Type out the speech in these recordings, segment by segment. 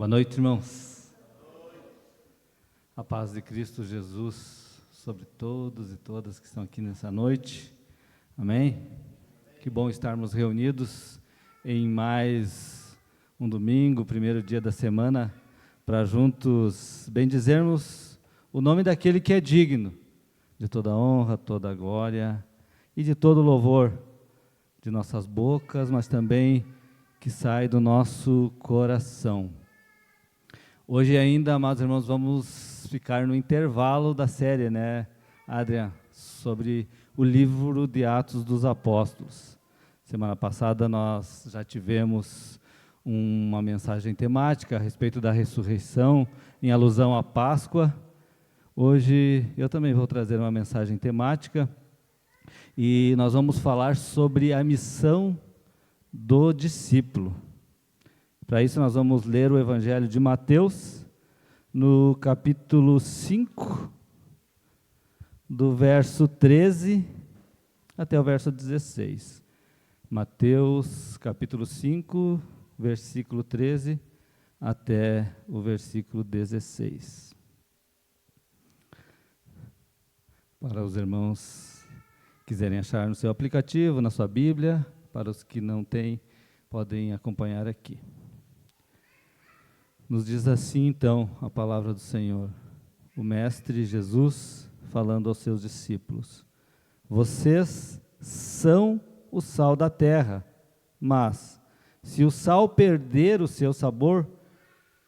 Boa noite, irmãos. A paz de Cristo Jesus sobre todos e todas que estão aqui nessa noite. Amém? Que bom estarmos reunidos em mais um domingo, primeiro dia da semana, para juntos bendizermos o nome daquele que é digno de toda honra, toda glória e de todo louvor de nossas bocas, mas também que sai do nosso coração. Hoje ainda, amados irmãos, vamos ficar no intervalo da série, né, Adrian, sobre o livro de Atos dos Apóstolos. Semana passada nós já tivemos uma mensagem temática a respeito da ressurreição, em alusão à Páscoa. Hoje eu também vou trazer uma mensagem temática e nós vamos falar sobre a missão do discípulo. Para isso nós vamos ler o Evangelho de Mateus, no capítulo 5, do verso 13 até o verso 16. Mateus, capítulo 5, versículo 13 até o versículo 16. Para os irmãos que quiserem achar no seu aplicativo, na sua Bíblia, para os que não têm, podem acompanhar aqui. Nos diz assim, então, a palavra do Senhor, o Mestre Jesus falando aos seus discípulos: vocês são o sal da terra, mas se o sal perder o seu sabor,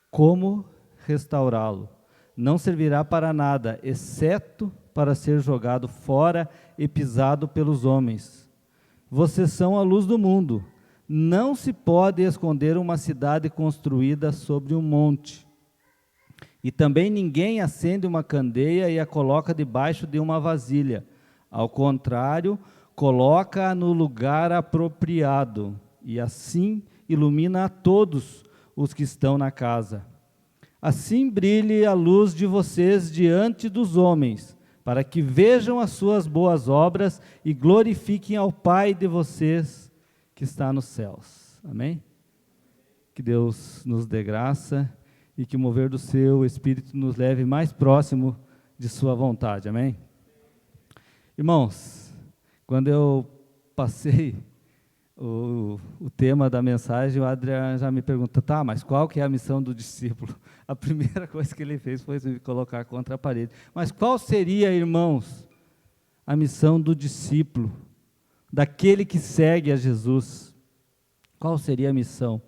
como restaurá-lo? Não servirá para nada, exceto para ser jogado fora e pisado pelos homens. Vocês são a luz do mundo. Não se pode esconder uma cidade construída sobre um monte. E também ninguém acende uma candeia e a coloca debaixo de uma vasilha. Ao contrário, coloca-a no lugar apropriado, e assim ilumina a todos os que estão na casa. Assim brilhe a luz de vocês diante dos homens, para que vejam as suas boas obras e glorifiquem ao Pai de vocês que está nos céus. Amém? Que Deus nos dê graça e que o mover do seu Espírito nos leve mais próximo de sua vontade. Amém? Irmãos, quando eu passei o tema da mensagem, o Adriano já me pergunta, tá, mas qual que é a missão do discípulo? A primeira coisa que ele fez foi me colocar contra a parede. Mas qual seria, irmãos, a missão do discípulo, daquele que segue a Jesus? Qual seria a missão?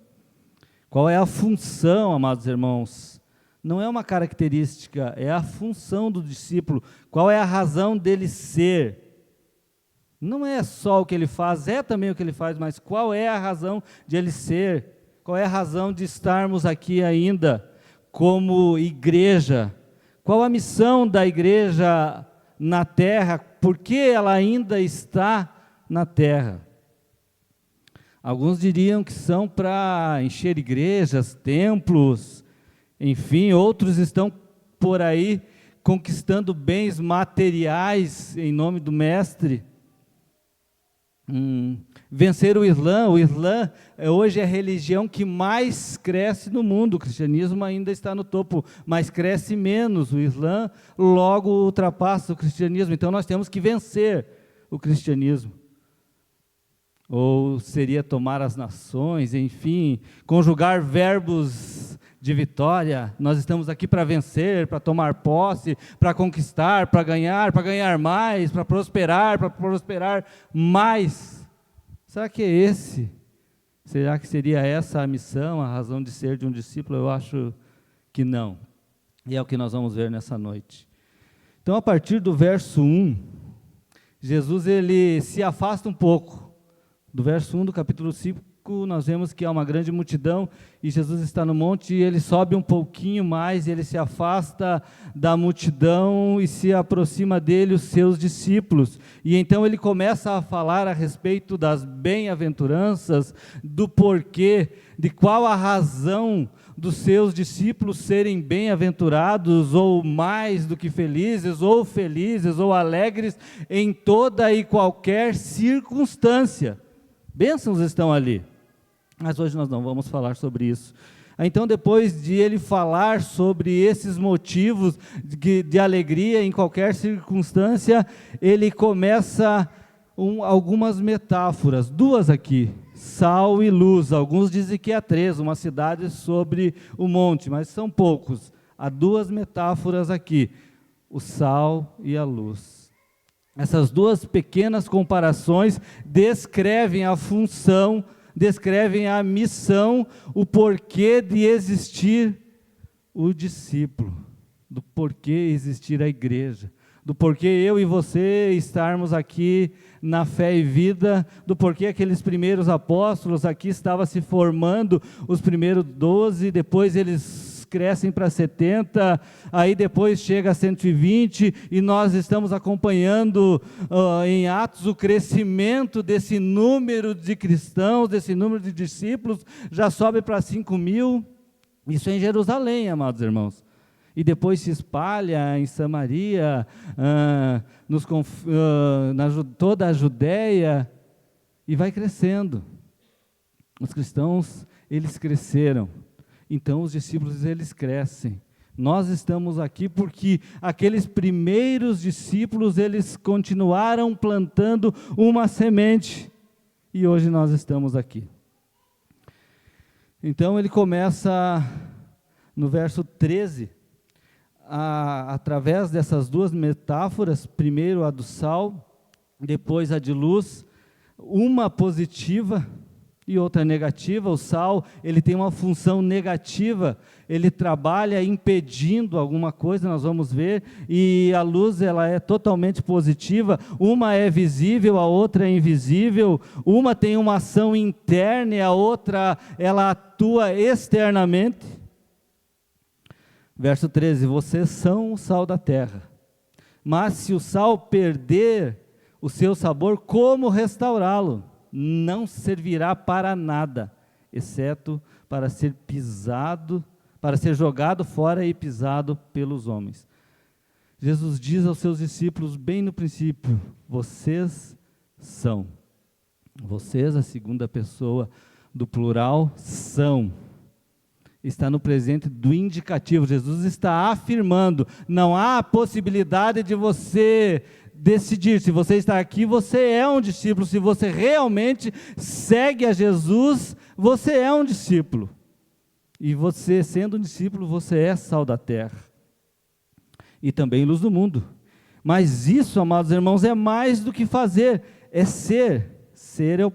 Qual é a função, amados irmãos? Não é uma característica, é a função do discípulo. Qual é a razão dele ser? Não é só o que ele faz, é também o que ele faz, mas qual é a razão de ele ser? Qual é a razão de estarmos aqui ainda como igreja? Qual a missão da igreja na terra? Por que ela ainda está na terra? Alguns diriam que são para encher igrejas, templos, enfim, outros estão por aí conquistando bens materiais em nome do Mestre. Vencer o Islã hoje é a religião que mais cresce no mundo. O cristianismo ainda está no topo, mas cresce menos. O Islã logo ultrapassa o cristianismo, então nós temos que vencer o cristianismo. Ou seria tomar as nações, enfim, conjugar verbos de vitória. Nós estamos aqui para vencer, para tomar posse, para conquistar, para ganhar mais, para prosperar mais. Será que é esse? Será que seria essa a missão, a razão de ser de um discípulo? Eu acho que não. E é o que nós vamos ver nessa noite. Então, a partir do verso 1, Jesus ele se afasta um pouco. Do verso 1 do capítulo 5, nós vemos que há uma grande multidão e Jesus está no monte e ele sobe um pouquinho mais, ele se afasta da multidão e se aproxima dele os seus discípulos. E então ele começa a falar a respeito das bem-aventuranças, do porquê, de qual a razão dos seus discípulos serem bem-aventurados, ou mais do que felizes, ou alegres em toda e qualquer circunstância. Bênçãos estão ali, mas hoje nós não vamos falar sobre isso. Então, depois de ele falar sobre esses motivos de alegria em qualquer circunstância, ele começa algumas metáforas, duas aqui, sal e luz. Alguns dizem que há 3, uma cidade sobre o monte, mas são poucos. Há 2 metáforas aqui, o sal e a luz. Essas 2 pequenas comparações descrevem a função, descrevem a missão, o porquê de existir o discípulo, do porquê existir a igreja, do porquê eu e você estarmos aqui na fé e vida, do porquê aqueles primeiros apóstolos aqui estavam se formando, os primeiros 12, depois eles crescem para 70, aí depois chega a 120, e nós estamos acompanhando em Atos o crescimento desse número de cristãos, desse número de discípulos, já sobe para 5.000, isso é em Jerusalém, amados irmãos. E depois se espalha em Samaria, toda a Judéia, e vai crescendo. Os cristãos, eles cresceram. Então os discípulos, eles crescem. Nós estamos aqui porque aqueles primeiros discípulos, eles continuaram plantando uma semente. E hoje nós estamos aqui. Então ele começa no verso 13, através dessas 2 metáforas, primeiro a do sal, depois a de luz, uma positiva e outra negativa. O sal, ele tem uma função negativa, ele trabalha impedindo alguma coisa, nós vamos ver, e a luz, ela é totalmente positiva. Uma é visível, a outra é invisível, uma tem uma ação interna e a outra, ela atua externamente. Verso 13, vocês são o sal da terra, mas se o sal perder o seu sabor, como restaurá-lo? Não servirá para nada, exceto para ser pisado, para ser jogado fora e pisado pelos homens. Jesus diz aos seus discípulos bem no princípio, vocês são. Vocês, a segunda pessoa do plural, são. Está no presente do indicativo. Jesus está afirmando, não há possibilidade de você decidir. Se você está aqui, você é um discípulo. Se você realmente segue a Jesus, você é um discípulo. E você, sendo um discípulo, você é sal da terra. E também luz do mundo. Mas isso, amados irmãos, é mais do que fazer, é ser. Ser é o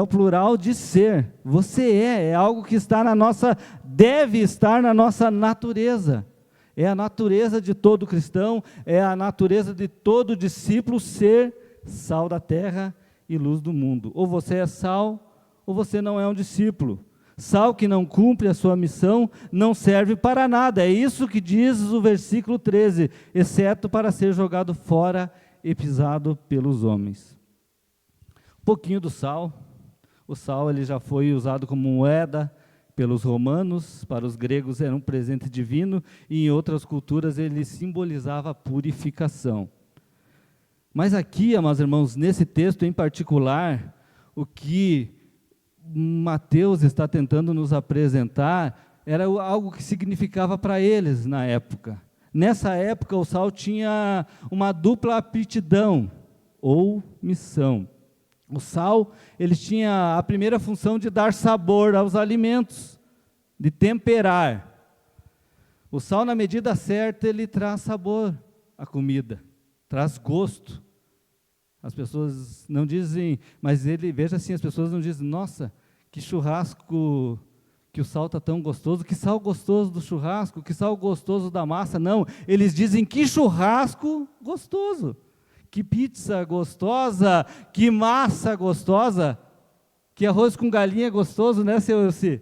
plural de ser. Você é algo que está na nossa, deve estar na nossa natureza. É a natureza de todo cristão, é a natureza de todo discípulo ser sal da terra e luz do mundo. Ou você é sal, ou você não é um discípulo. Sal que não cumpre a sua missão não serve para nada. É isso que diz o versículo 13, exceto para ser jogado fora e pisado pelos homens. Um pouquinho do sal. O sal, ele já foi usado como moeda pelos romanos, para os gregos era um presente divino, e em outras culturas ele simbolizava a purificação. Mas aqui, amados irmãos, nesse texto em particular, o que Mateus está tentando nos apresentar era algo que significava para eles na época. Nessa época, o sal tinha uma dupla aptidão ou missão. O sal, ele tinha a primeira função de dar sabor aos alimentos, de temperar. O sal, na medida certa, ele traz sabor à comida, traz gosto. As pessoas não dizem, mas ele, veja assim, as pessoas não dizem, nossa, que churrasco, que o sal está tão gostoso, que sal gostoso do churrasco, que sal gostoso da massa. Não, eles dizem, que churrasco gostoso. Que pizza gostosa, que massa gostosa, que arroz com galinha gostoso, né, seu Elci?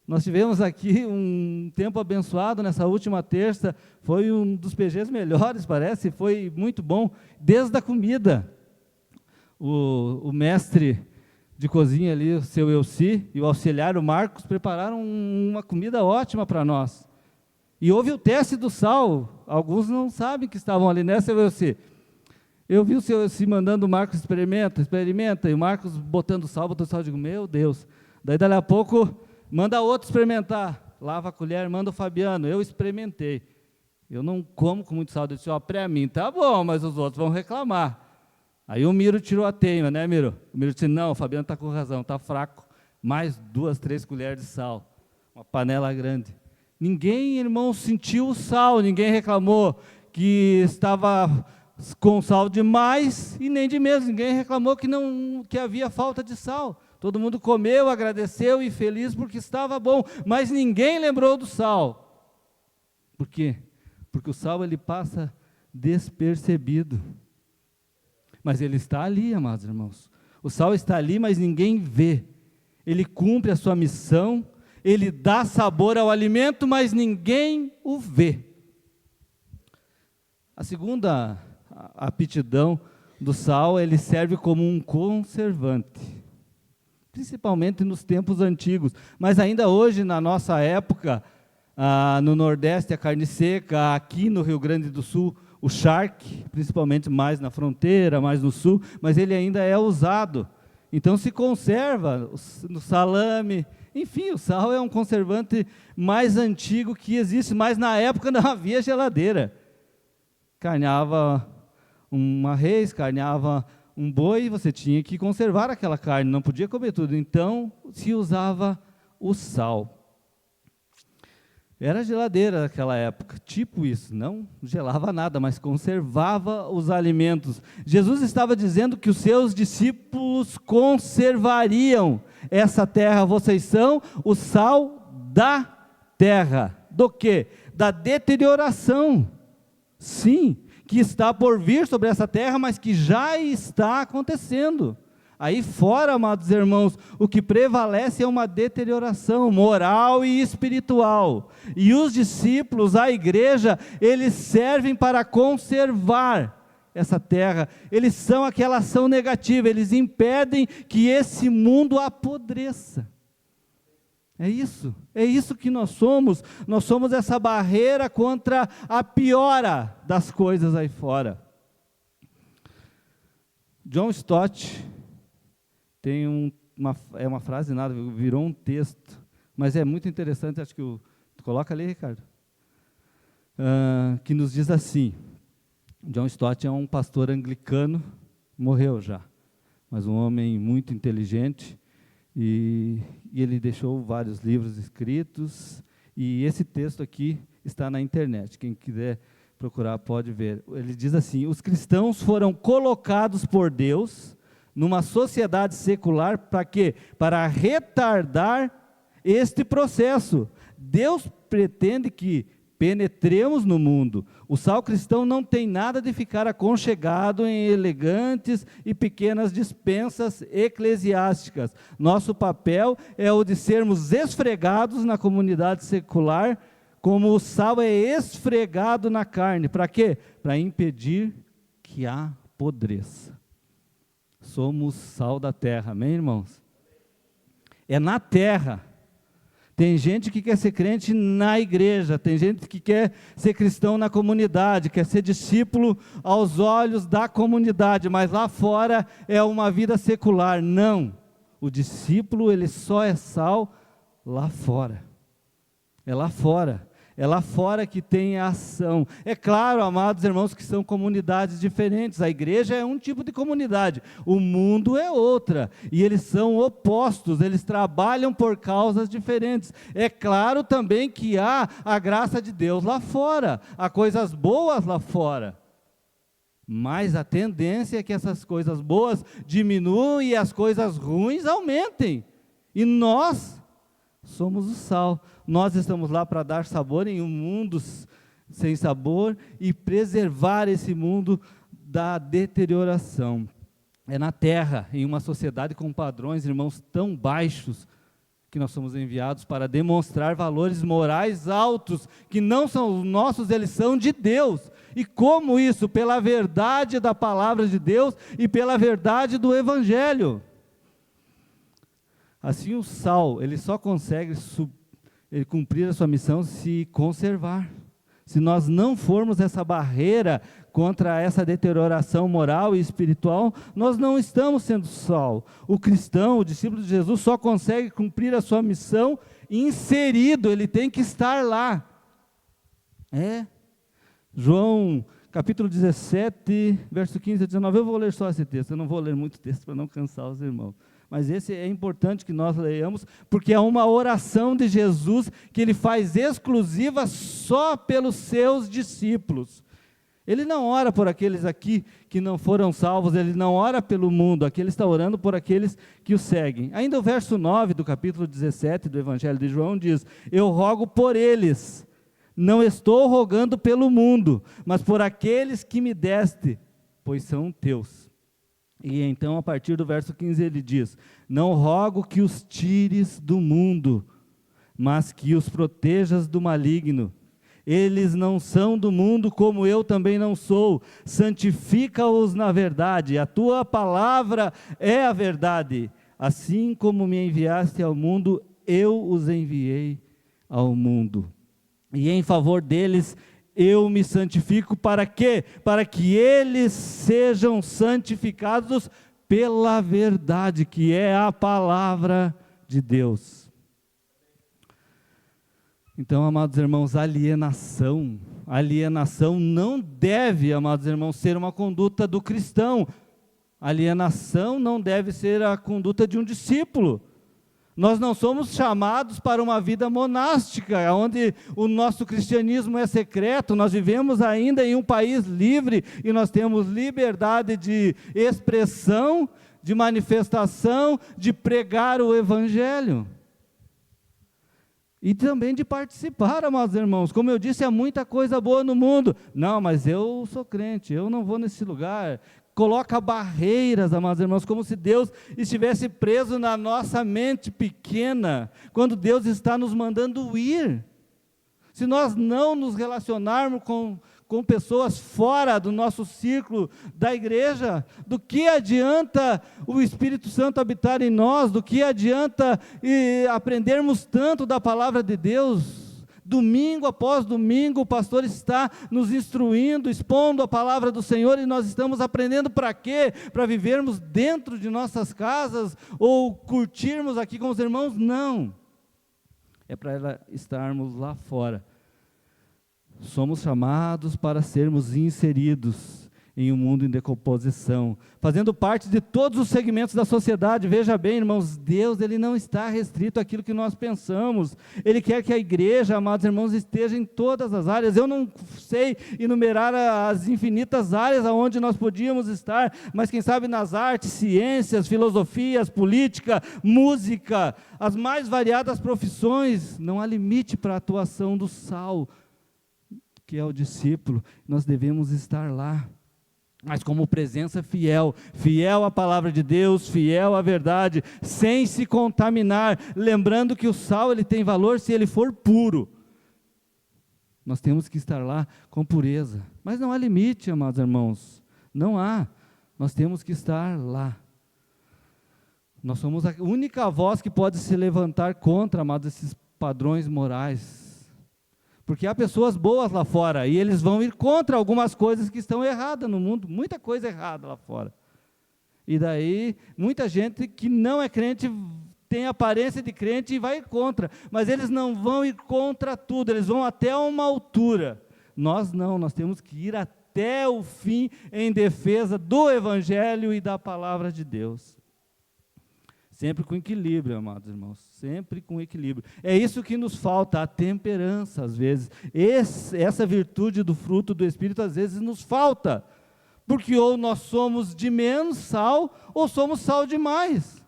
Nós tivemos aqui um tempo abençoado nessa última terça, foi um dos PGs melhores, parece, foi muito bom, desde a comida. O mestre de cozinha ali, o seu Elci, e o auxiliar, o Marcos, prepararam uma comida ótima para nós. E houve o teste do sal, alguns não sabem que estavam ali, né, seu Elci? Eu vi o senhor se mandando o Marcos experimenta, e o Marcos botando sal, eu digo, meu Deus, Daí, dali a pouco, manda outro experimentar. Lava a colher, manda o Fabiano. Eu experimentei. Eu não como com muito sal. Eu disse, para mim tá bom, mas os outros vão reclamar. Aí o Miro tirou a teima, né, Miro? O Miro disse, não, o Fabiano está com razão, está fraco. Mais 2, 3 colheres de sal. Uma panela grande. Ninguém, irmão, sentiu o sal, ninguém reclamou que estava com sal demais e nem de menos. Ninguém reclamou que havia falta de sal. Todo mundo comeu, agradeceu e feliz porque estava bom, mas ninguém lembrou do sal. Por quê? Porque o sal ele passa despercebido. Mas ele está ali, amados irmãos. O sal está ali, mas ninguém vê. Ele cumpre a sua missão, ele dá sabor ao alimento, mas ninguém o vê. A segunda aptidão do sal, ele serve como um conservante, principalmente nos tempos antigos, mas ainda hoje, na nossa época, no Nordeste, a carne seca, aqui no Rio Grande do Sul, o charque, principalmente mais na fronteira, mais no sul, mas ele ainda é usado. Então se conserva no salame, enfim, o sal é um conservante mais antigo que existe, mas na época não havia geladeira. Carneava uma res, carneava um boi, você tinha que conservar aquela carne, não podia comer tudo, então se usava o sal. Era geladeira naquela época, tipo isso, não gelava nada, mas conservava os alimentos. Jesus estava dizendo que os seus discípulos conservariam essa terra. Vocês são o sal da terra. Do quê? Da deterioração. Sim, que está por vir sobre essa terra, mas que já está acontecendo. Aí fora, amados irmãos, o que prevalece é uma deterioração moral e espiritual. E os discípulos, a igreja, eles servem para conservar essa terra. Eles são aquela ação negativa, eles impedem que esse mundo apodreça. É isso que nós somos essa barreira contra a piora das coisas aí fora. John Stott tem uma frase, nada, virou um texto, mas é muito interessante, acho que tu coloca ali, Ricardo, que nos diz assim, John Stott é um pastor anglicano, morreu já, mas um homem muito inteligente, e ele deixou vários livros escritos, e esse texto aqui está na internet, quem quiser procurar pode ver. Ele diz assim, os cristãos foram colocados por Deus numa sociedade secular, para quê? Para retardar este processo. Deus pretende que penetremos no mundo. O sal cristão não tem nada de ficar aconchegado em elegantes e pequenas dispensas eclesiásticas. Nosso papel é o de sermos esfregados na comunidade secular, como o sal é esfregado na carne. Para quê? Para impedir que apodreça. Somos sal da terra, amém, irmãos? É na terra. Tem gente que quer ser crente na igreja, tem gente que quer ser cristão na comunidade, quer ser discípulo aos olhos da comunidade, mas lá fora é uma vida secular. Não, o discípulo ele só é sal lá fora. É lá fora. É lá fora que tem a ação. É claro, amados irmãos, que são comunidades diferentes. A igreja é um tipo de comunidade, o mundo é outra. E eles são opostos, eles trabalham por causas diferentes. É claro também que há a graça de Deus lá fora, há coisas boas lá fora. Mas a tendência é que essas coisas boas diminuam e as coisas ruins aumentem. E nós somos o sal. Nós estamos lá para dar sabor em um mundo sem sabor e preservar esse mundo da deterioração. É na terra, em uma sociedade com padrões, irmãos, tão baixos, que nós somos enviados para demonstrar valores morais altos, que não são os nossos, eles são de Deus. E como isso? Pela verdade da palavra de Deus e pela verdade do Evangelho. Assim o sal, ele só consegue cumprir a sua missão se conservar, Se nós não formos essa barreira contra essa deterioração moral e espiritual, nós não estamos sendo sal. O cristão, o discípulo de Jesus, só consegue cumprir a sua missão inserido, ele tem que estar lá. João, capítulo 17, verso 15 a 19, eu vou ler só esse texto, eu não vou ler muito texto para não cansar os irmãos. Mas esse é importante que nós leiamos, porque é uma oração de Jesus que ele faz exclusiva só pelos seus discípulos. Ele não ora por aqueles aqui que não foram salvos, ele não ora pelo mundo, aqui ele está orando por aqueles que o seguem. Ainda o verso 9 do capítulo 17 do Evangelho de João diz: eu rogo por eles, não estou rogando pelo mundo, mas por aqueles que me deste, pois são teus. E então, a partir do verso 15, ele diz: não rogo que os tires do mundo, mas que os protejas do maligno. Eles não são do mundo, como eu também não sou. Santifica-os na verdade, a tua palavra é a verdade. Assim como me enviaste ao mundo, eu os enviei ao mundo. E em favor deles eu me santifico, para quê? Para que eles sejam santificados pela verdade, que é a palavra de Deus. Então, amados irmãos, alienação não deve, amados irmãos, ser uma conduta do cristão. Alienação não deve ser a conduta de um discípulo. Nós não somos chamados para uma vida monástica, onde o nosso cristianismo é secreto. Nós vivemos ainda em um país livre e nós temos liberdade de expressão, de manifestação, de pregar o Evangelho. E também de participar, amados irmãos. Como eu disse, há muita coisa boa no mundo. Não, mas eu sou crente, eu não vou nesse lugar. Coloca barreiras, amados irmãos, como se Deus estivesse preso na nossa mente pequena, quando Deus está nos mandando ir. Se nós não nos relacionarmos com pessoas fora do nosso círculo da igreja, do que adianta o Espírito Santo habitar em nós? Do que adianta aprendermos tanto da palavra de Deus? Domingo após domingo, o pastor está nos instruindo, expondo a palavra do Senhor, e nós estamos aprendendo para quê? Para vivermos dentro de nossas casas, ou curtirmos aqui com os irmãos? Não, é para estarmos lá fora. Somos chamados para sermos inseridos em um mundo em decomposição, fazendo parte de todos os segmentos da sociedade. Veja bem, irmãos, Deus, Ele não está restrito àquilo que nós pensamos. Ele quer que a igreja, amados irmãos, esteja em todas as áreas. Eu não sei enumerar as infinitas áreas aonde nós podíamos estar, mas quem sabe nas artes, ciências, filosofias, política, música, as mais variadas profissões. Não há limite para a atuação do sal, que é o discípulo. Nós devemos estar lá, mas como presença fiel à palavra de Deus, fiel à verdade, sem se contaminar, lembrando que o sal ele tem valor se ele for puro. Nós temos que estar lá com pureza, mas não há limite, amados irmãos, não há, nós temos que estar lá. Nós somos a única voz que pode se levantar contra, amados, esses padrões morais. Porque há pessoas boas lá fora, e eles vão ir contra algumas coisas que estão erradas no mundo, muita coisa errada lá fora. E daí, muita gente que não é crente, tem aparência de crente e vai ir contra, mas eles não vão ir contra tudo, eles vão até uma altura. Nós não, nós temos que ir até o fim em defesa do Evangelho e da palavra de Deus. Sempre com equilíbrio, amados irmãos, sempre com equilíbrio. É isso que nos falta, a temperança, às vezes. Essa virtude do fruto do Espírito, às vezes, nos falta. Porque ou nós somos de menos sal, ou somos sal demais.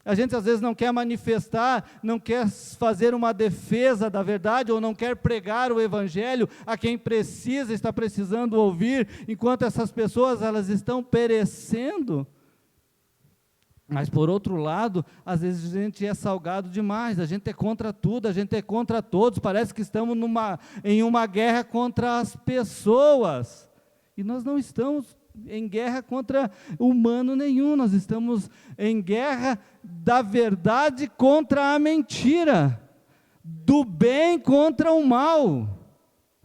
A gente, às vezes, não quer manifestar, não quer fazer uma defesa da verdade, ou não quer pregar o Evangelho a quem precisa, está precisando ouvir, enquanto essas pessoas, elas estão perecendo. Mas, por outro lado, às vezes a gente é salgado demais, a gente é contra tudo, a gente é contra todos, parece que estamos em uma guerra contra as pessoas, e nós não estamos em guerra contra humano nenhum, nós estamos em guerra da verdade contra a mentira, do bem contra o mal.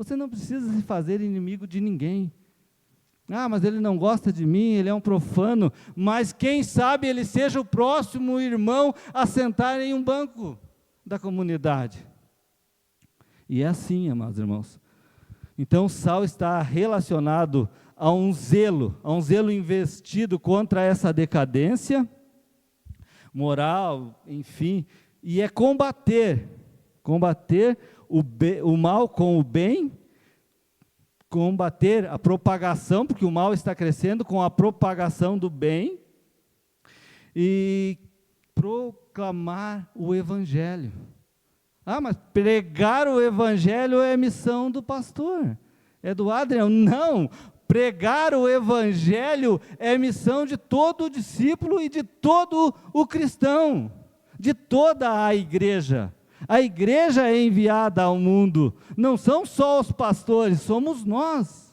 Você não precisa se fazer inimigo de ninguém. Ah, mas ele não gosta de mim, ele é um profano. Mas quem sabe ele seja o próximo irmão a sentar em um banco da comunidade. E é assim, amados irmãos. Então, o sal está relacionado a um zelo investido contra essa decadência moral, enfim, e é combater o mal com o bem, combater a propagação, porque o mal está crescendo com a propagação do bem, e proclamar o Evangelho. Ah, mas pregar o Evangelho é missão do pastor, é do Adriano. Não, pregar o Evangelho é missão de todo o discípulo e de todo o cristão, de toda a igreja. A igreja é enviada ao mundo, não são só os pastores, somos nós.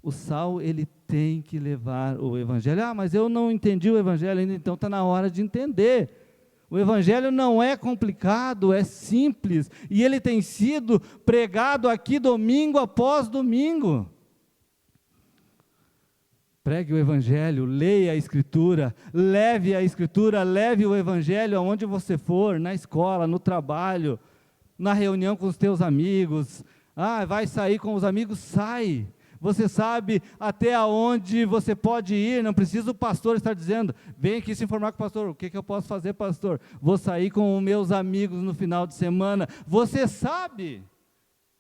O sal, ele tem que levar o Evangelho. Ah, mas eu não entendi o Evangelho ainda, então está na hora de entender. O Evangelho não é complicado, é simples, e ele tem sido pregado aqui domingo após domingo. Pregue o Evangelho, leia a Escritura, leve o Evangelho aonde você for, na escola, no trabalho, na reunião com os teus amigos. Ah, vai sair com os amigos? Sai. Você sabe até aonde você pode ir, não precisa o pastor estar dizendo, vem aqui se informar com o pastor, o que eu posso fazer, pastor? Vou sair com os meus amigos no final de semana. Você sabe,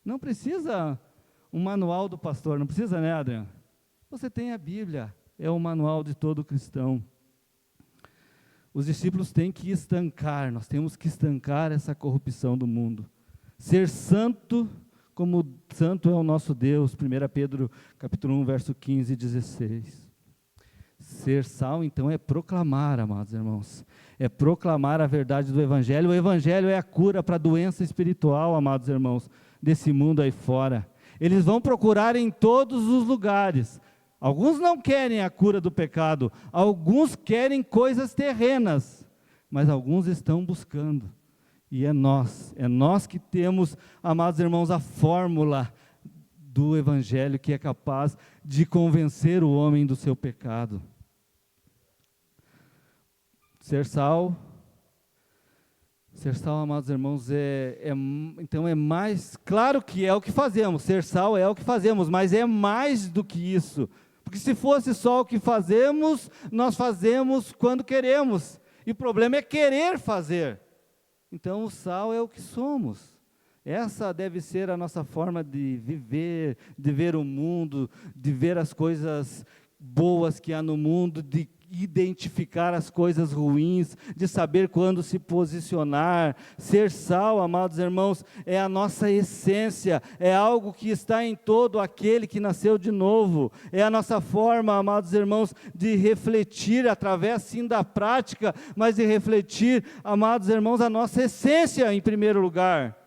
não precisa um manual do pastor, não precisa, né, Adriano? Você tem a Bíblia, é o manual de todo cristão. Os discípulos têm que estancar, nós temos que estancar essa corrupção do mundo. Ser santo, como santo é o nosso Deus, 1 Pedro capítulo 1, verso 15 e 16. Ser sal, então, é proclamar, amados irmãos, é proclamar a verdade do Evangelho. O Evangelho é a cura para a doença espiritual, amados irmãos, desse mundo aí fora. Eles vão procurar em todos os lugares. Alguns não querem a cura do pecado, alguns querem coisas terrenas, mas alguns estão buscando. E é nós que temos, amados irmãos, a fórmula do Evangelho que é capaz de convencer o homem do seu pecado. Ser sal, amados irmãos, então é mais, claro que é o que fazemos, ser sal é o que fazemos, mas é mais do que isso. Porque se fosse só o que fazemos, nós fazemos quando queremos. E o problema é querer fazer. Então o sal é o que somos. Essa deve ser a nossa forma de viver, de ver o mundo, de ver as coisas boas que há no mundo, de identificar as coisas ruins, de saber quando se posicionar. Ser sal, amados irmãos, é a nossa essência, é algo que está em todo aquele que nasceu de novo, é a nossa forma, amados irmãos, de refletir, através sim da prática, mas de refletir, amados irmãos, a nossa essência em primeiro lugar.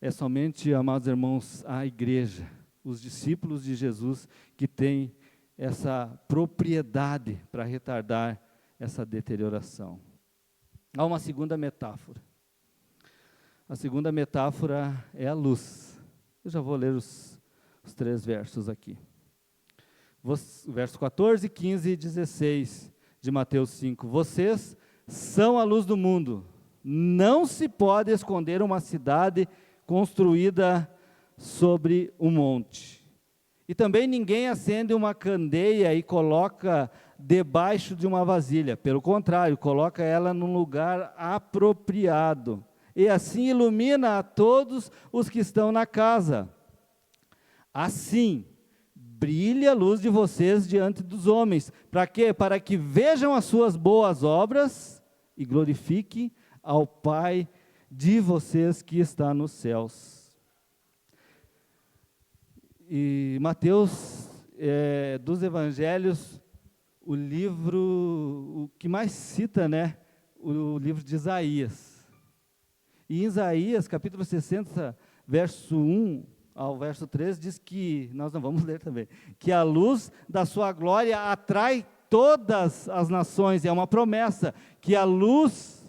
É somente, amados irmãos, a igreja, os discípulos de Jesus, que têm essa propriedade para retardar essa deterioração. Há uma segunda metáfora. A segunda metáfora é a luz. Eu já vou ler os 3 versos aqui. Verso 14, 15 e 16 de Mateus 5. Vocês são a luz do mundo. Não se pode esconder uma cidade construída sobre um monte. E também ninguém acende uma candeia e coloca debaixo de uma vasilha. Pelo contrário, coloca ela num lugar apropriado. E assim ilumina a todos os que estão na casa. Assim, brilhe a luz de vocês diante dos homens. Para quê? Para que vejam as suas boas obras e glorifiquem ao Pai de vocês que está nos céus. E Mateus, dos Evangelhos, o livro que mais cita, né, o livro de Isaías. E em Isaías, capítulo 60, verso 1 ao verso 3, diz que, nós não vamos ler também, que a luz da sua glória atrai todas as nações, é uma promessa, que a luz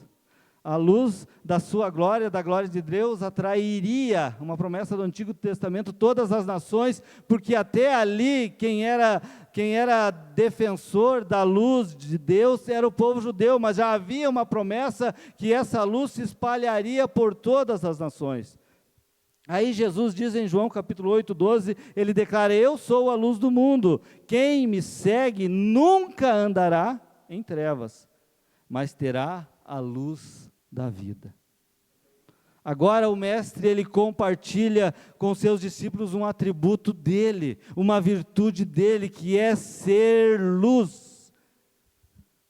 A luz da sua glória, da glória de Deus, atrairia, uma promessa do Antigo Testamento, todas as nações, porque até ali quem era defensor da luz de Deus era o povo judeu, mas já havia uma promessa que essa luz se espalharia por todas as nações. Aí Jesus diz em João capítulo 8, 12, ele declara: eu sou a luz do mundo, quem me segue nunca andará em trevas, mas terá a luz da vida. Agora o mestre, ele compartilha com seus discípulos um atributo dele, uma virtude dele, que é ser luz.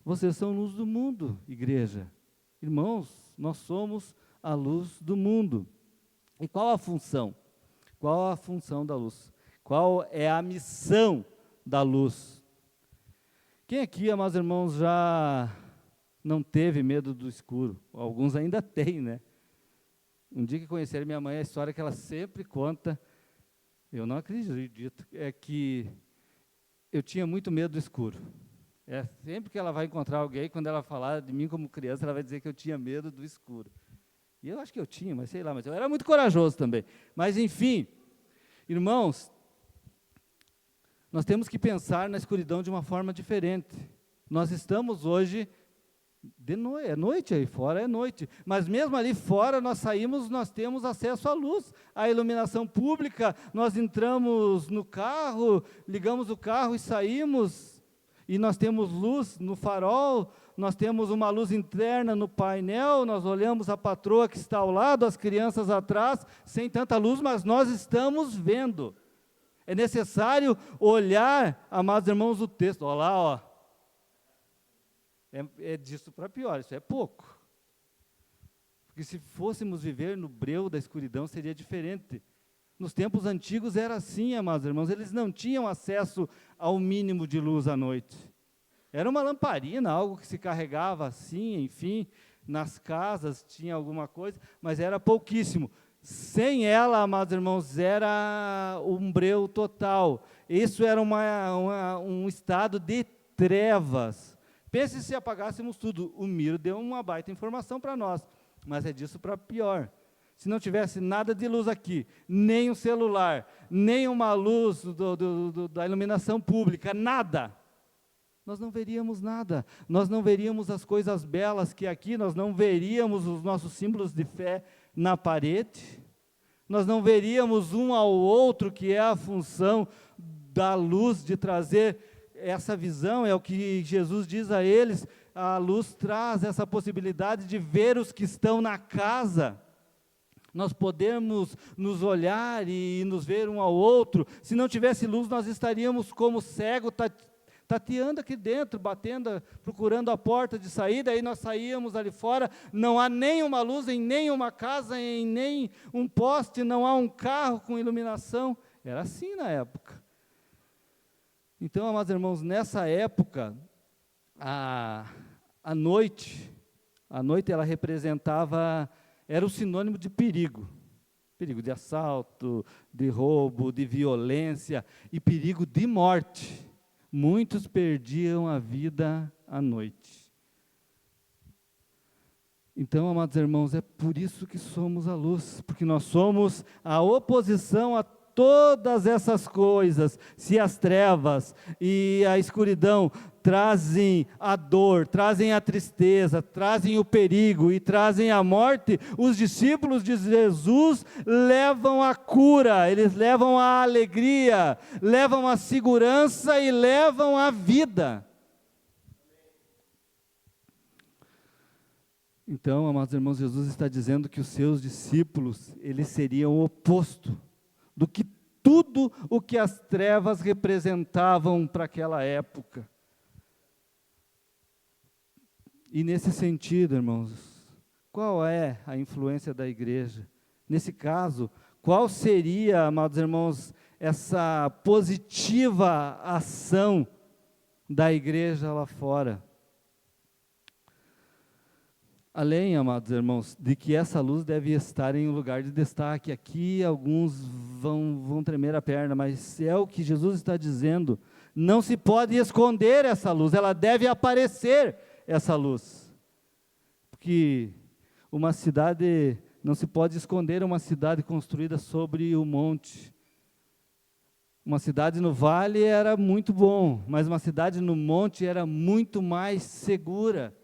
Vocês são luz do mundo, igreja. Irmãos, nós somos a luz do mundo. E qual a função? Qual a função da luz? Qual é a missão da luz? Quem aqui, amados irmãos, já não teve medo do escuro? Alguns ainda têm, né? Um dia que conheceram minha mãe, a história que ela sempre conta, eu não acredito, é que eu tinha muito medo do escuro. Sempre que ela vai encontrar alguém, quando ela falar de mim como criança, ela vai dizer que eu tinha medo do escuro. E eu acho que eu tinha, mas sei lá, mas eu era muito corajoso também. Mas enfim, irmãos, nós temos que pensar na escuridão de uma forma diferente. Nós estamos hoje de noite, é noite aí fora, é noite. Mas mesmo ali fora nós saímos, nós temos acesso à luz, à iluminação pública. Nós entramos no carro, ligamos o carro e saímos, e nós temos luz no farol, nós temos uma luz interna no painel, nós olhamos a patroa que está ao lado, as crianças atrás, sem tanta luz, mas nós estamos vendo. É necessário olhar, amados irmãos, o texto. Olha lá, ó. É disso para pior, isso é pouco. Porque se fôssemos viver no breu da escuridão, seria diferente. Nos tempos antigos era assim, amados irmãos, eles não tinham acesso ao mínimo de luz à noite. Era uma lamparina, algo que se carregava assim, enfim, nas casas tinha alguma coisa, mas era pouquíssimo. Sem ela, amados irmãos, era um breu total. Isso era um estado de trevas. Pense se apagássemos tudo. O Miro deu uma baita informação para nós, mas é disso para pior. Se não tivesse nada de luz aqui, nem um celular, nem uma luz da iluminação pública, nada, nós não veríamos nada. Nós não veríamos as coisas belas que aqui, nós não veríamos os nossos símbolos de fé na parede, nós não veríamos um ao outro, que é a função da luz, de trazer essa visão, é o que Jesus diz a eles, a luz traz essa possibilidade de ver os que estão na casa. Nós podemos nos olhar e nos ver um ao outro. Se não tivesse luz, nós estaríamos como cego, tateando aqui dentro, batendo, procurando a porta de saída, aí nós saíamos ali fora, não há nenhuma luz em nenhuma casa, em nem um poste, não há um carro com iluminação. Era assim na época. Então, amados irmãos, nessa época, a noite ela representava, era o sinônimo de perigo. Perigo de assalto, de roubo, de violência e perigo de morte. Muitos perdiam a vida à noite. Então, amados irmãos, é por isso que somos a luz, porque nós somos a oposição a todas essas coisas. Se as trevas e a escuridão trazem a dor, trazem a tristeza, trazem o perigo e trazem a morte, os discípulos de Jesus levam a cura, eles levam a alegria, levam a segurança e levam a vida. Então, amados irmãos, Jesus está dizendo que os seus discípulos, eles seriam o oposto do que tudo o que as trevas representavam para aquela época. E nesse sentido, irmãos, qual é a influência da igreja? Nesse caso, qual seria, amados irmãos, essa positiva ação da igreja lá fora? Além, amados irmãos, de que essa luz deve estar em um lugar de destaque, aqui alguns vão tremer a perna, mas é o que Jesus está dizendo, não se pode esconder essa luz, ela deve aparecer, essa luz, porque Uma cidade, não se pode esconder uma cidade construída sobre o monte. Uma cidade no vale era muito bom, mas uma cidade no monte era muito mais segura.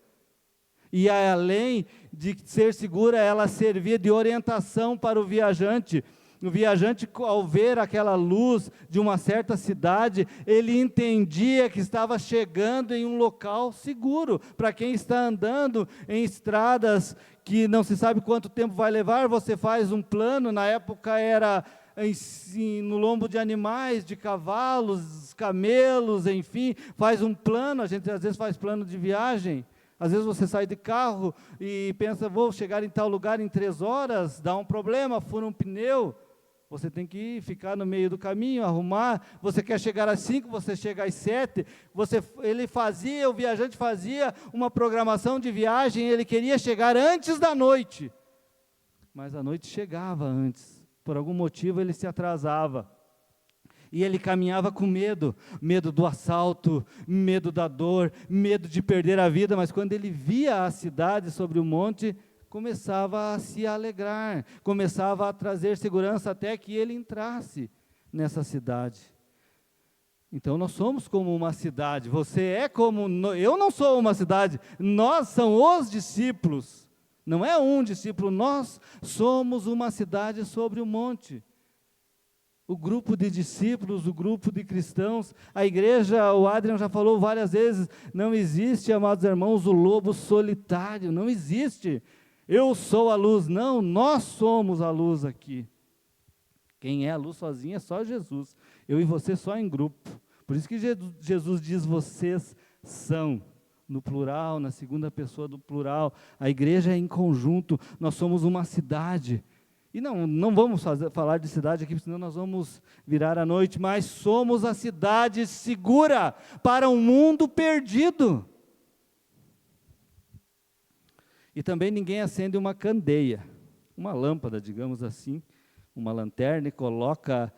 E além de ser segura, ela servia de orientação para o viajante. O viajante, ao ver aquela luz de uma certa cidade, ele entendia que estava chegando em um local seguro. Para quem está andando em estradas que não se sabe quanto tempo vai levar, você faz um plano. Na época era no lombo de animais, de cavalos, camelos, enfim, faz um plano. A gente às vezes faz plano de viagem. Às vezes você sai de carro e pensa, vou chegar em tal lugar em 3 horas, dá um problema, fura um pneu. Você tem que ficar no meio do caminho, arrumar. Você quer chegar às 5, você chega às 7. O viajante fazia uma programação de viagem, ele queria chegar antes da noite. Mas a noite chegava antes. Por algum motivo ele se atrasava. E ele caminhava com medo do assalto, medo da dor, medo de perder a vida. Mas quando ele via a cidade sobre o monte, começava a se alegrar, começava a trazer segurança até que ele entrasse nessa cidade. Então nós somos como uma cidade, você é como, eu não sou uma cidade, nós somos os discípulos, não é um discípulo, nós somos uma cidade sobre o monte. O grupo de discípulos, o grupo de cristãos, a igreja, o Adrian já falou várias vezes, não existe, amados irmãos, o lobo solitário, não existe. Eu sou a luz, não, nós somos a luz aqui. Quem é a luz sozinho é só Jesus, eu e você só em grupo. Por isso que Jesus diz, vocês são, no plural, na segunda pessoa do plural. A igreja é em conjunto, nós somos uma cidade. E não vamos falar de cidade aqui, senão nós vamos virar a noite, mas somos a cidade segura para um mundo perdido. E também ninguém acende uma candeia, uma lâmpada, digamos assim, uma lanterna e coloca,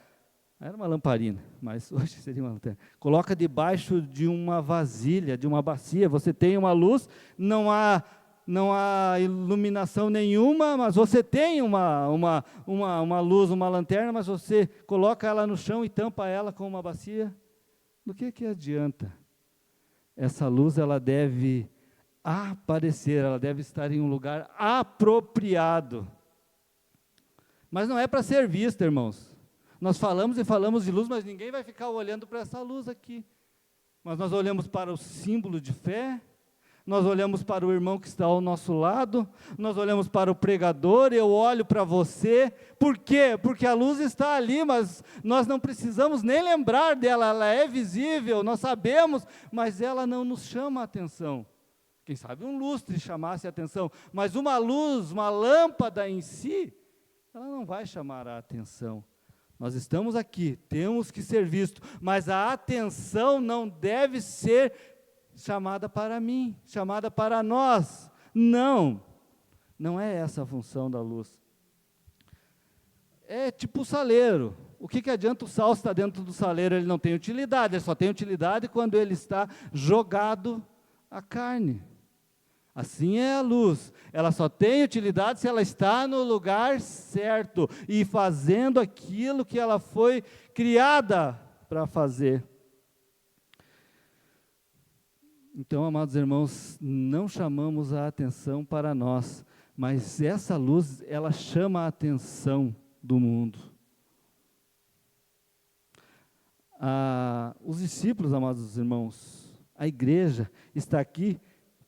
era uma lamparina, mas hoje seria uma lanterna, coloca debaixo de uma vasilha, de uma bacia. Você tem uma luz, não há iluminação nenhuma, mas você tem uma luz, uma lanterna, mas você coloca ela no chão e tampa ela com uma bacia. Do que adianta? Essa luz, ela deve aparecer, ela deve estar em um lugar apropriado. Mas não é para ser vista, irmãos. Nós falamos e falamos de luz, mas ninguém vai ficar olhando para essa luz aqui. Mas nós olhamos para o símbolo de fé, nós olhamos para o irmão que está ao nosso lado, nós olhamos para o pregador, eu olho para você. Por quê? Porque a luz está ali, mas nós não precisamos nem lembrar dela, ela é visível, nós sabemos, mas ela não nos chama a atenção. Quem sabe um lustre chamasse a atenção, mas uma luz, uma lâmpada em si, ela não vai chamar a atenção. Nós estamos aqui, temos que ser vistos, mas a atenção não deve ser chamada para mim, chamada para nós. Não é essa a função da luz. É tipo o saleiro. O que adianta o sal estar dentro do saleiro? Ele não tem utilidade, ele só tem utilidade quando ele está jogado à carne. Assim é a luz, ela só tem utilidade se ela está no lugar certo e fazendo aquilo que ela foi criada para fazer. Então, amados irmãos, não chamamos a atenção para nós, mas essa luz, ela chama a atenção do mundo. Os discípulos, amados irmãos, a igreja está aqui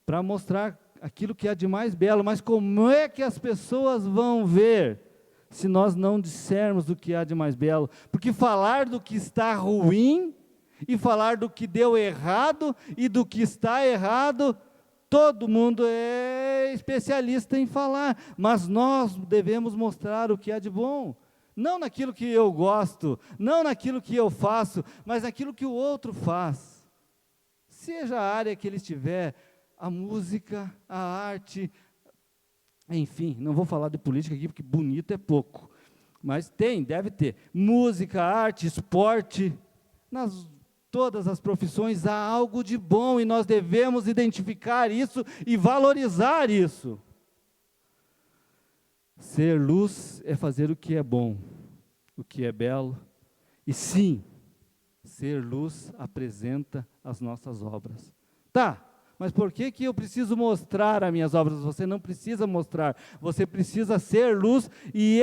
para mostrar aquilo que há de mais belo, mas como é que as pessoas vão ver se nós não dissermos o que há de mais belo? Porque falar do que está ruim e falar do que deu errado e do que está errado, todo mundo é especialista em falar, mas nós devemos mostrar o que há de bom, não naquilo que eu gosto, não naquilo que eu faço, mas naquilo que o outro faz, seja a área que ele estiver, a música, a arte, enfim, não vou falar de política aqui, porque bonito é pouco, mas deve ter, música, arte, esporte, todas as profissões há algo de bom, e nós devemos identificar isso e valorizar isso. Ser luz é fazer o que é bom, o que é belo. E sim, ser luz apresenta as nossas obras. Tá, mas por que eu preciso mostrar as minhas obras? Você não precisa mostrar, você precisa ser luz, e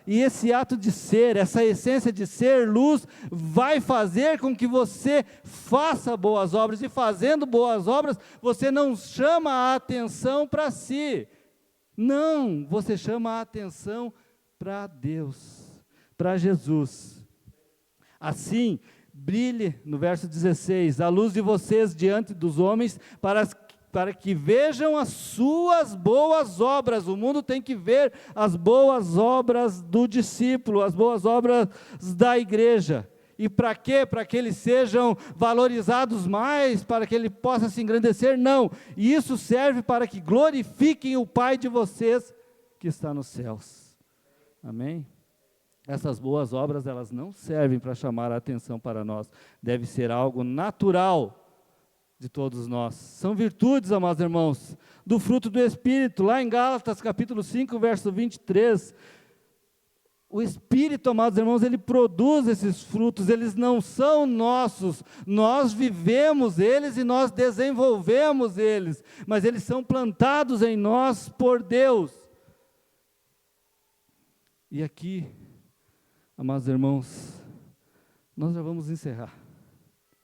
esse ato de ser, essa essência de ser luz, vai fazer com que você faça boas obras, e fazendo boas obras, você não chama a atenção para si, não, você chama a atenção para Deus, para Jesus. Assim, brilhe, no verso 16, a luz de vocês diante dos homens, para que vejam as suas boas obras. O mundo tem que ver as boas obras do discípulo, as boas obras da igreja. E para quê? Para que eles sejam valorizados mais, para que ele possa se engrandecer? Não, e isso serve para que glorifiquem o Pai de vocês, que está nos céus. Amém? Essas boas obras, elas não servem para chamar a atenção para nós, deve ser algo natural de todos nós. São virtudes, amados irmãos, do fruto do Espírito, lá em Gálatas capítulo 5, verso 23, o Espírito, amados irmãos, ele produz esses frutos, eles não são nossos, nós vivemos eles e nós desenvolvemos eles, mas eles são plantados em nós por Deus. E aqui, amados irmãos, nós já vamos encerrar,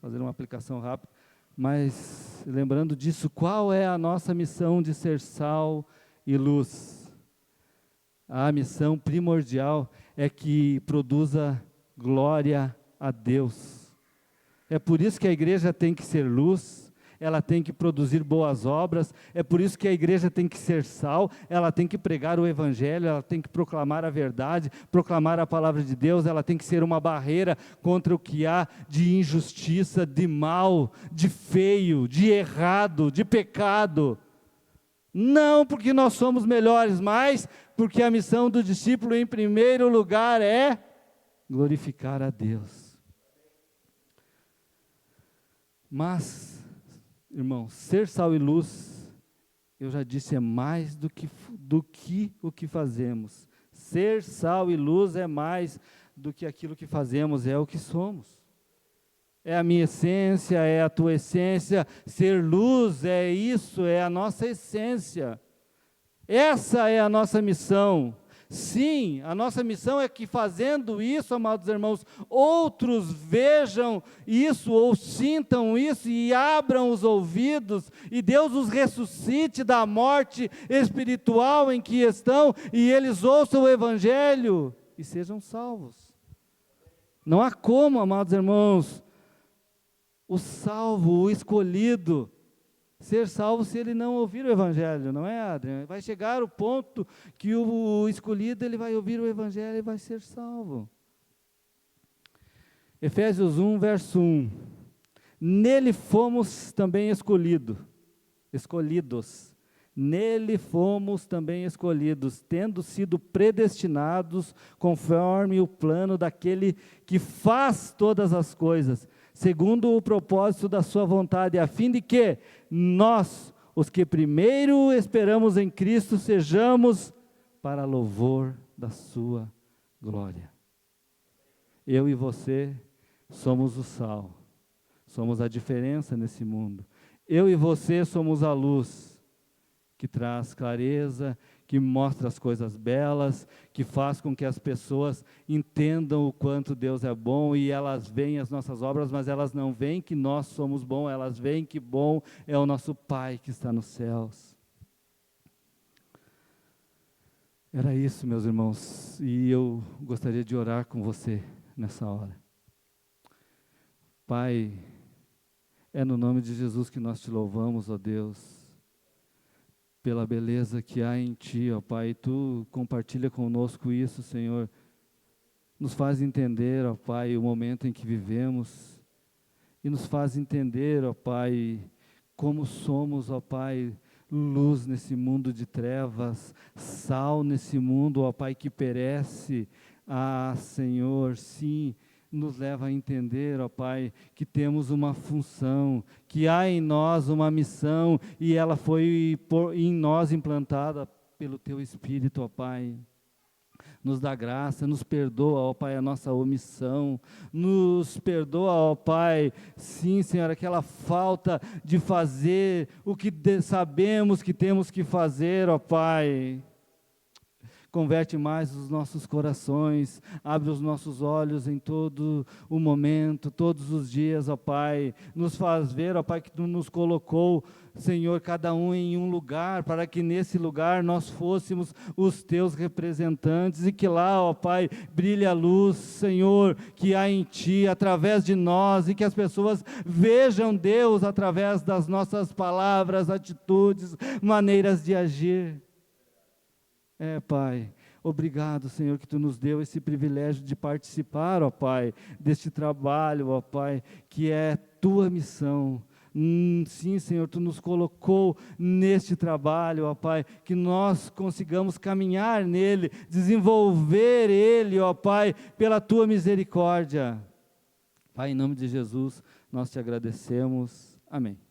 fazer uma aplicação rápida, mas lembrando disso, qual é a nossa missão de ser sal e luz? A missão primordial é que produza glória a Deus. É por isso que a igreja tem que ser luz, ela tem que produzir boas obras, é por isso que a igreja tem que ser sal, ela tem que pregar o evangelho, ela tem que proclamar a verdade, proclamar a palavra de Deus, ela tem que ser uma barreira contra o que há de injustiça, de mal, de feio, de errado, de pecado. Não porque nós somos melhores, mas porque a missão do discípulo em primeiro lugar é glorificar a Deus. Mas, irmãos, ser sal e luz, eu já disse, é mais do que o que fazemos. Ser sal e luz é mais do que aquilo que fazemos, é o que somos. É a minha essência, é a tua essência. Ser luz é isso, é a nossa essência. Essa é a nossa missão. Sim, a nossa missão é que fazendo isso, amados irmãos, outros vejam isso ou sintam isso e abram os ouvidos e Deus os ressuscite da morte espiritual em que estão e eles ouçam o evangelho e sejam salvos. Não há como, amados irmãos, o salvo, o escolhido, ser salvo se ele não ouvir o evangelho, não é, Adriano? Vai chegar o ponto que o escolhido, ele vai ouvir o evangelho e vai ser salvo. Efésios 1, verso 1. Nele fomos também escolhidos. Nele fomos também escolhidos, tendo sido predestinados conforme o plano daquele que faz todas as coisas, segundo o propósito da sua vontade, a fim de que nós, os que primeiro esperamos em Cristo, sejamos para louvor da sua glória. Eu e você somos o sal, somos a diferença nesse mundo. Eu e você somos a luz, que traz clareza, que mostra as coisas belas, que faz com que as pessoas entendam o quanto Deus é bom, e elas veem as nossas obras, mas elas não veem que nós somos bons, elas veem que bom é o nosso Pai que está nos céus. Era isso, meus irmãos, e eu gostaria de orar com você nessa hora. Pai, é no nome de Jesus que nós te louvamos, ó Deus, pela beleza que há em Ti, ó Pai, Tu compartilha conosco isso, Senhor, nos faz entender, ó Pai, o momento em que vivemos, e nos faz entender, ó Pai, como somos, ó Pai, luz nesse mundo de trevas, sal nesse mundo, ó Pai, que perece. Ah, Senhor, sim, nos leva a entender, ó Pai, que temos uma função, que há em nós uma missão, e ela foi em nós implantada pelo Teu Espírito, ó Pai. Nos dá graça, nos perdoa, ó Pai, a nossa omissão, nos perdoa, ó Pai, sim, Senhor, aquela falta de fazer o que sabemos que temos que fazer, ó Pai. Converte mais os nossos corações, abre os nossos olhos em todo o momento, todos os dias, ó Pai. Nos faz ver, ó Pai, que Tu nos colocou, Senhor, cada um em um lugar, para que nesse lugar nós fôssemos os Teus representantes, e que lá, ó Pai, brilhe a luz, Senhor, que há em Ti, através de nós, e que as pessoas vejam Deus através das nossas palavras, atitudes, maneiras de agir. Pai, obrigado, Senhor, que Tu nos deu esse privilégio de participar, ó Pai, deste trabalho, ó Pai, que é Tua missão. Sim, Senhor, Tu nos colocou neste trabalho, ó Pai, que nós consigamos caminhar nele, desenvolver ele, ó Pai, pela Tua misericórdia. Pai, em nome de Jesus, nós Te agradecemos. Amém.